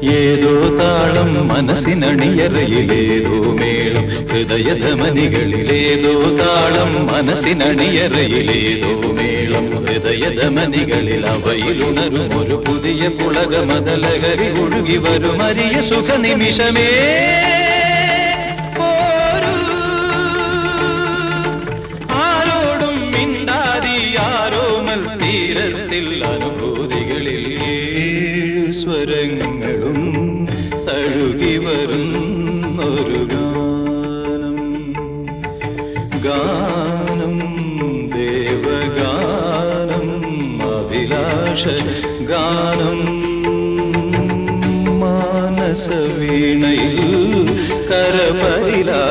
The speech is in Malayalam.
ഏതോ താളം മനസ്സിനണിയറയിലേതോ മേളം ഹൃദയധമനികളിലേതോ താളം മനസ്സിനണിയറയിലേതോ മേളം ഹൃദയധമനികളിൽ അവയിലുണരും ഒരു പുതിയ പുളകമതലഹരി ഒഴുകി വരും അരിയ സുഖനിമിഷമേ ആരോടും മിണ്ടാതി ആരോമൽ തീരത്തിൽ അനുഭൂതികളിൽ സ്വരങ്ങളും തഴുകി വരുന്നൊരു ഗാനം ദേവഗാനം അഭിലാഷ ഗാനം മാനസവീണയിൽ കരപരിലാ